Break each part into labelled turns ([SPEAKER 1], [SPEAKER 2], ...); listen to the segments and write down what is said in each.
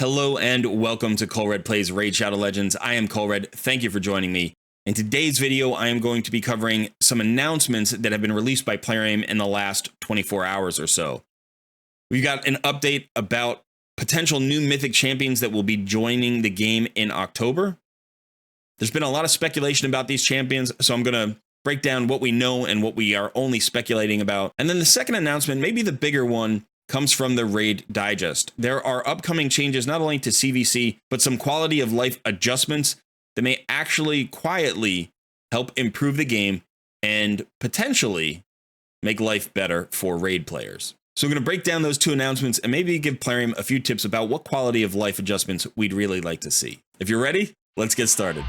[SPEAKER 1] Hello and welcome to Colred Plays Raid Shadow Legends. I am Colred. Thank you for joining me. In today's video, I am going to be covering some announcements that have been released by Plarium in the last 24 hours or so. We've got an update about potential new Mythic champions that will be joining the game in October. There's been a lot of speculation about these champions, so I'm going to break down what we know and what we are only speculating about. And then the second announcement, maybe the bigger one, comes from the Raid Digest. There are upcoming changes not only to CVC, but some quality of life adjustments that may actually quietly help improve the game and potentially make life better for Raid players. So I'm going to break down those two announcements and maybe give Plarium a few tips about what quality of life adjustments we'd really like to see. If you're ready, let's get started.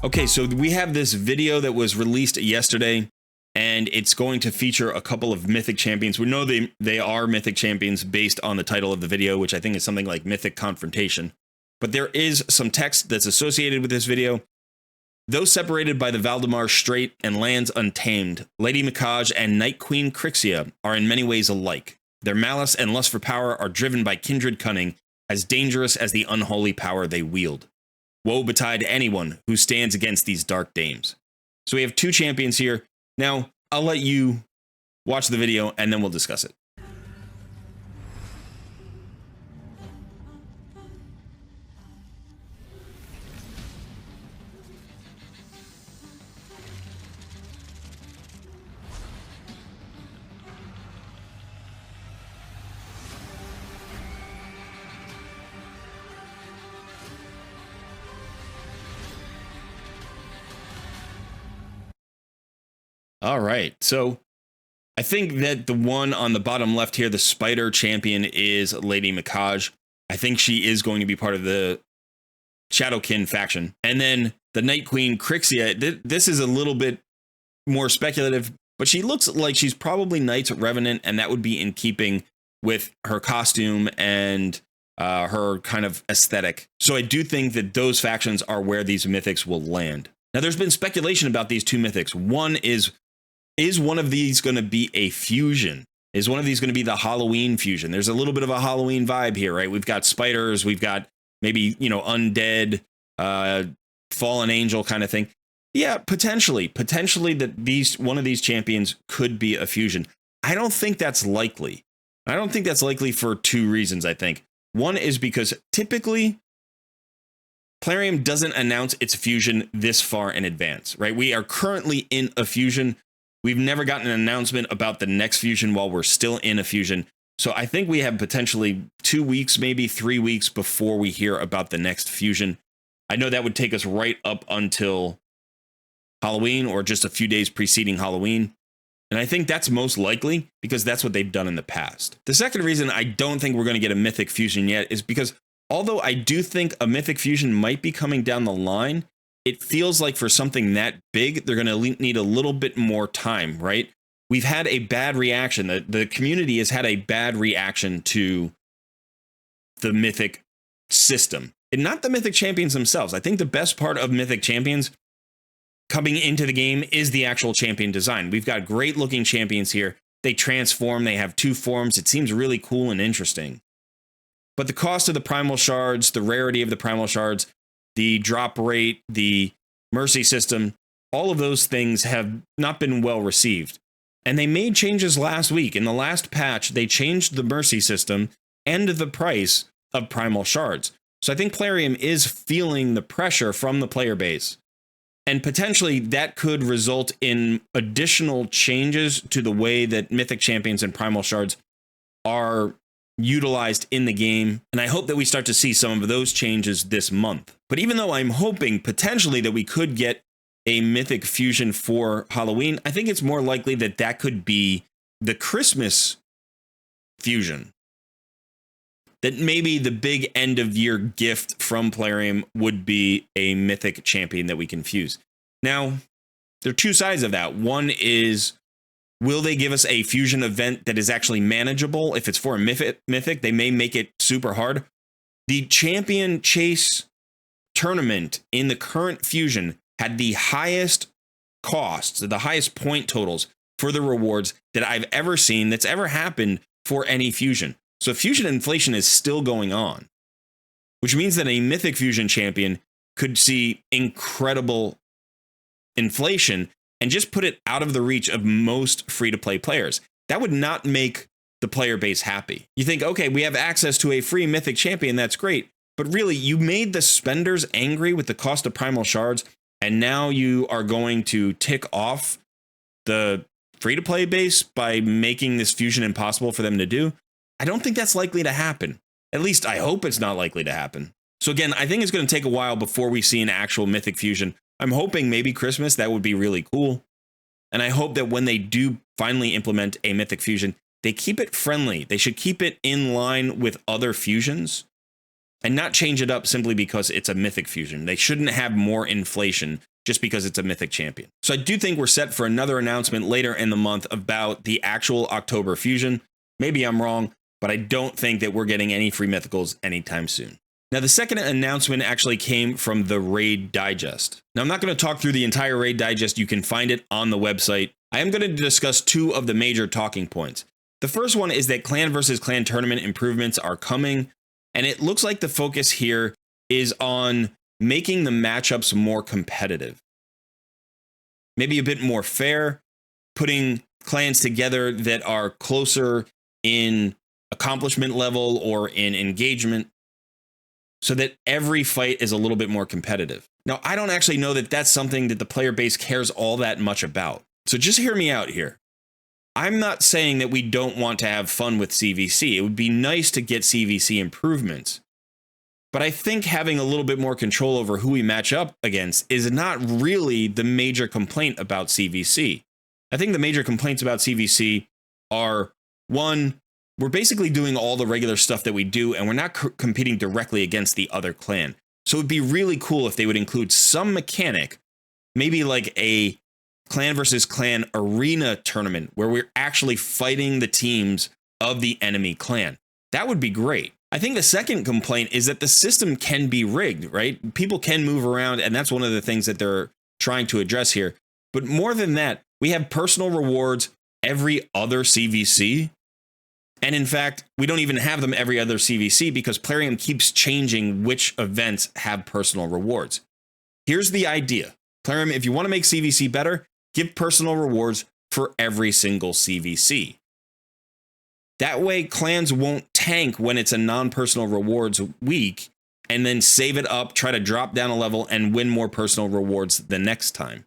[SPEAKER 1] Okay, so we have this video that was released yesterday, and it's going to feature a couple of Mythic champions. We know they are Mythic champions based on the title of the video, which I think is something like Mythic Confrontation. But there is some text that's associated with this video. Though separated by the Valdemar Strait and lands untamed, Lady Mikaj and Night Queen Crixia are in many ways alike. Their malice and lust for power are driven by kindred cunning, as dangerous as the unholy power they wield. Woe betide anyone who stands against these dark dames. So we have two champions here. Now, I'll let you watch the video and then we'll discuss it. All right, so I think that the one on the bottom left here, the Spider champion, is Lady Mikaj. I think she is going to be part of the Shadowkin faction. And then the Night Queen Crixia, this is a little bit more speculative, but she looks like she's probably Knight's Revenant, and that would be in keeping with her costume and her kind of aesthetic. So I do think that those factions are where these mythics will land. Now, there's been speculation about these two mythics. One is one of these going to be a fusion? Is one of these going to be the Halloween fusion? There's a little bit of a Halloween vibe here, right? We've got spiders, we've got maybe, undead, fallen angel kind of thing. Yeah, potentially that one of these champions could be a fusion. I don't think that's likely. I don't think that's likely for two reasons, I think. One is because typically Plarium doesn't announce its fusion this far in advance, right? We are currently in a fusion. We've never gotten an announcement about the next fusion while we're still in a fusion. So I think we have potentially 2 weeks, maybe 3 weeks before we hear about the next fusion. I know that would take us right up until Halloween or just a few days preceding Halloween. And I think that's most likely because that's what they've done in the past. The second reason I don't think we're going to get a Mythic fusion yet is because although I do think a Mythic fusion might be coming down the line, it feels like for something that big, they're going to need a little bit more time, right? We've had a bad reaction. The community has had a bad reaction to the Mythic system, and not the Mythic champions themselves. I think the best part of Mythic champions coming into the game is the actual champion design. We've got great looking champions here. They transform. They have two forms. It seems really cool and interesting. But the cost of the primal shards, the rarity of the primal shards, the drop rate, the mercy system, all of those things have not been well received. And they made changes last week. In the last patch, they changed the mercy system and the price of primal shards. So I think Plarium is feeling the pressure from the player base. And potentially that could result in additional changes to the way that Mythic champions and primal shards are utilized in the game, and I hope that we start to see some of those changes this month. But even though I'm hoping potentially that we could get a Mythic fusion for Halloween, I think it's more likely that that could be the Christmas fusion. That maybe the big end of year gift from Plarium would be a Mythic champion that we can fuse. Now, there are two sides of that. One is, will they give us a fusion event that is actually manageable? If it's for a Mythic, they may make it super hard. The Champion Chase tournament in the current fusion had the highest costs, the highest point totals for the rewards that I've ever seen that's ever happened for any fusion. So fusion inflation is still going on, which means that a Mythic Fusion champion could see incredible inflation and just put it out of the reach of most free-to-play players. That would not make the player base happy. You think, okay, we have access to a free Mythic champion, that's great. But really, you made the spenders angry with the cost of primal shards, and now you are going to tick off the free-to-play base by making this fusion impossible for them to do. I don't think that's likely to happen. At least I hope it's not likely to happen. So again, I think it's going to take a while before we see an actual Mythic Fusion. I'm hoping maybe Christmas, that would be really cool. And I hope that when they do finally implement a Mythic Fusion, they keep it friendly. They should keep it in line with other fusions and not change it up simply because it's a Mythic Fusion. They shouldn't have more inflation just because it's a Mythic champion. So I do think we're set for another announcement later in the month about the actual October Fusion. Maybe I'm wrong, but I don't think that we're getting any free Mythicals anytime soon. Now, the second announcement actually came from the Raid Digest. Now, I'm not going to talk through the entire Raid Digest. You can find it on the website. I am going to discuss two of the major talking points. The first one is that clan versus clan tournament improvements are coming, and it looks like the focus here is on making the matchups more competitive. Maybe a bit more fair, putting clans together that are closer in accomplishment level or in engagement, so that every fight is a little bit more competitive. Now, I don't actually know that that's something that the player base cares all that much about. So just hear me out here. I'm not saying that we don't want to have fun with CVC. It would be nice to get CVC improvements. But I think having a little bit more control over who we match up against is not really the major complaint about CVC. I think the major complaints about CVC are, one, we're basically doing all the regular stuff that we do, and we're not competing directly against the other clan. So it'd be really cool if they would include some mechanic, maybe like a clan versus clan arena tournament where we're actually fighting the teams of the enemy clan. That would be great. I think the second complaint is that the system can be rigged, right? People can move around, and that's one of the things that they're trying to address here. But more than that, we have personal rewards every other CVC. And in fact, we don't even have them every other CVC because Plarium keeps changing which events have personal rewards. Here's the idea. Plarium, if you want to make CVC better, give personal rewards for every single CVC. That way, clans won't tank when it's a non-personal rewards week and then save it up, try to drop down a level and win more personal rewards the next time.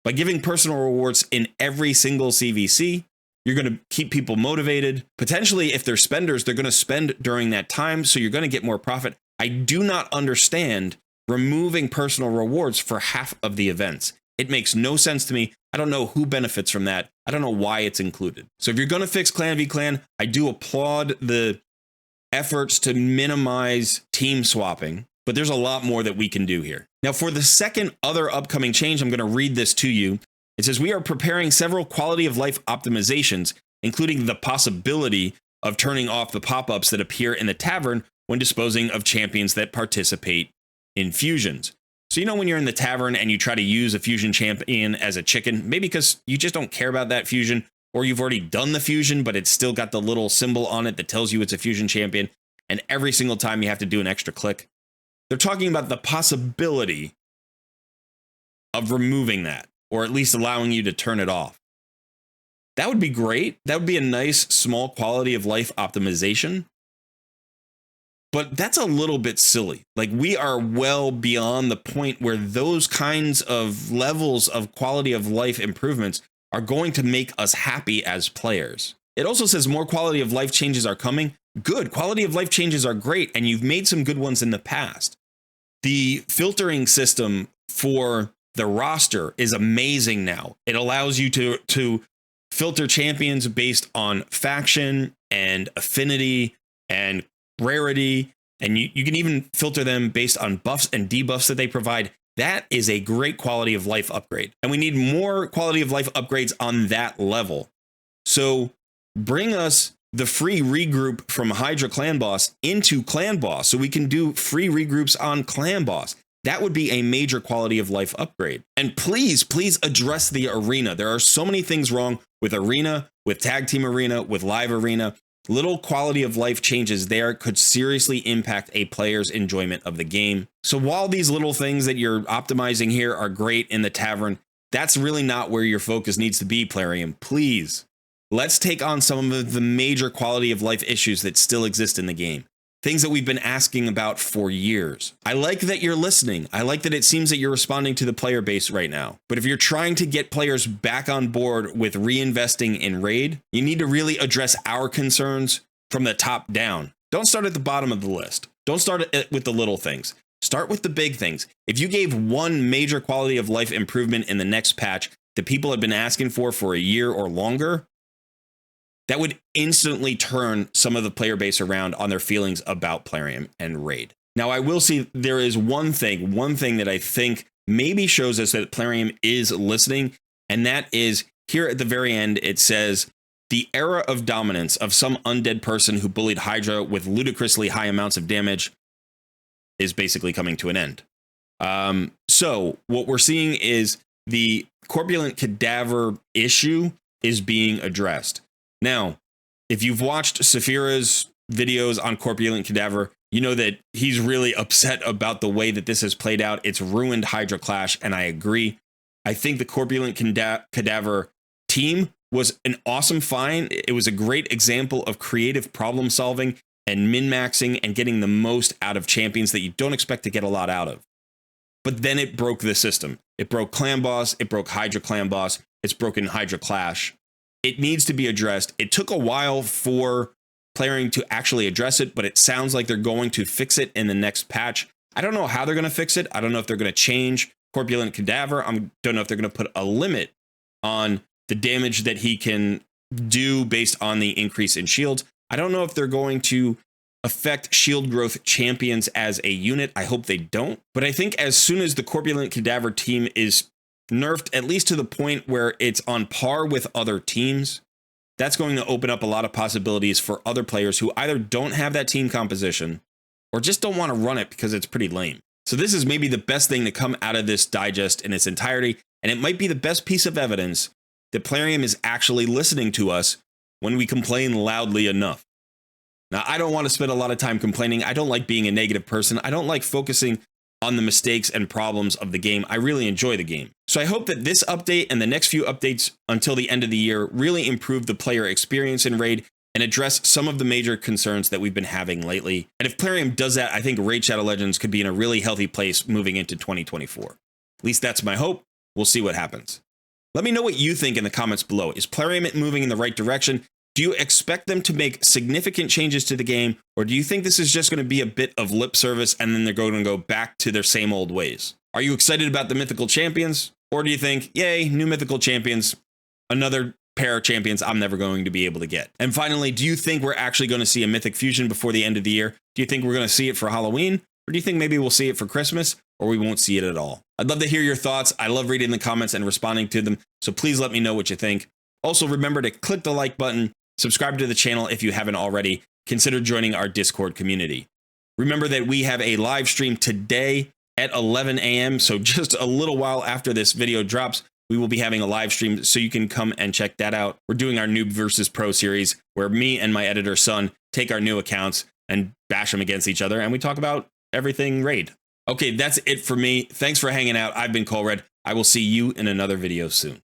[SPEAKER 1] By giving personal rewards in every single CVC, you're going to keep people motivated. Potentially, if they're spenders, they're going to spend during that time, so you're going to get more profit. I do not understand removing personal rewards for half of the events. It makes no sense to me. I don't know who benefits from that. I don't know why it's included. So if you're going to fix Clan v Clan, I do applaud the efforts to minimize team swapping, but there's a lot more that we can do here. Now, for the second other upcoming change, I'm going to read this to you. It says, we are preparing several quality of life optimizations, including the possibility of turning off the pop-ups that appear in the tavern when disposing of champions that participate in fusions. So, you know, when you're in the tavern and you try to use a fusion champion as a chicken, maybe because you just don't care about that fusion, or you've already done the fusion, but it's still got the little symbol on it that tells you it's a fusion champion, and every single time you have to do an extra click. They're talking about the possibility of removing that, or at least allowing you to turn it off. That would be great. That would be a nice, small quality of life optimization. But that's a little bit silly. Like, we are well beyond the point where those kinds of levels of quality of life improvements are going to make us happy as players. It also says more quality of life changes are coming. Good. Quality of life changes are great, and you've made some good ones in the past. The filtering system for the roster is amazing now. It allows you to filter champions based on faction and affinity and rarity, and you can even filter them based on buffs and debuffs that they provide. That is a great quality of life upgrade, and we need more quality of life upgrades on that level. So bring us the free regroup from Hydra Clan Boss into Clan Boss so we can do free regroups on Clan Boss. That would be a major quality of life upgrade. And please, please address the arena. There are so many things wrong with arena, with tag team arena, with live arena. Little quality of life changes there could seriously impact a player's enjoyment of the game. So while these little things that you're optimizing here are great in the tavern, that's really not where your focus needs to be, Plarium. Please, let's take on some of the major quality of life issues that still exist in the game. Things that we've been asking about for years. I like that you're listening. I like that it seems that you're responding to the player base right now. But if you're trying to get players back on board with reinvesting in Raid, you need to really address our concerns from the top down. Don't start at the bottom of the list. Don't start with the little things. Start with the big things. If you gave one major quality of life improvement in the next patch that people have been asking for a year or longer, that would instantly turn some of the player base around on their feelings about Plarium and Raid. Now, I will say there is one thing that I think maybe shows us that Plarium is listening, and that is here at the very end, it says, the era of dominance of some undead person who bullied Hydra with ludicrously high amounts of damage is basically coming to an end. So what we're seeing is the corpulent cadaver issue is being addressed. Now, if you've watched Saphira's videos on corpulent cadaver, you know that he's really upset about the way that this has played out. It's ruined Hydra Clash, and I agree. I think the corpulent cadaver team was an awesome find. It was a great example of creative problem solving and min-maxing and getting the most out of champions that you don't expect to get a lot out of. But then it broke the system. It broke Clan Boss. It broke Hydra Clan Boss. It's broken Hydra Clash. It needs to be addressed. It took a while for Plarium to actually address it, but it sounds like they're going to fix it in the next patch. I don't know how they're going to fix it. I don't know if they're going to change Corpulent Cadaver. I don't know if they're going to put a limit on the damage that he can do based on the increase in shields. I don't know if they're going to affect shield growth champions as a unit. I hope they don't. But I think as soon as the Corpulent Cadaver team is nerfed, at least to the point where it's on par with other teams, that's going to open up a lot of possibilities for other players who either don't have that team composition or just don't want to run it because it's pretty lame. So this is maybe the best thing to come out of this digest in its entirety, and it might be the best piece of evidence that Plarium is actually listening to us when we complain loudly enough. Now, I don't want to spend a lot of time complaining. I don't like being a negative person. I don't like focusing on the mistakes and problems of the game. I really enjoy the game. So I hope that this update and the next few updates until the end of the year really improve the player experience in Raid and address some of the major concerns that we've been having lately. And if Plarium does that, I think Raid Shadow Legends could be in a really healthy place moving into 2024. At least that's my hope. We'll see what happens. Let me know what you think in the comments below. Is Plarium moving in the right direction? Do you expect them to make significant changes to the game, or do you think this is just going to be a bit of lip service and then they're going to go back to their same old ways? Are you excited about the mythical champions, or do you think, yay, new mythical champions, another pair of champions I'm never going to be able to get? And finally, do you think we're actually going to see a mythic fusion before the end of the year? Do you think we're going to see it for Halloween, or do you think maybe we'll see it for Christmas, or we won't see it at all? I'd love to hear your thoughts. I love reading the comments and responding to them, so please let me know what you think. Also, remember to click the like button. Subscribe to the channel if you haven't already. Consider joining our Discord community. Remember that we have a live stream today at 11 a.m. So just a little while after this video drops, we will be having a live stream, so you can come and check that out. We're doing our Noob versus Pro series, where me and my editor son take our new accounts and bash them against each other, and we talk about everything Raid. Okay, that's it for me. Thanks for hanging out. I've been Colred. I will see you in another video soon.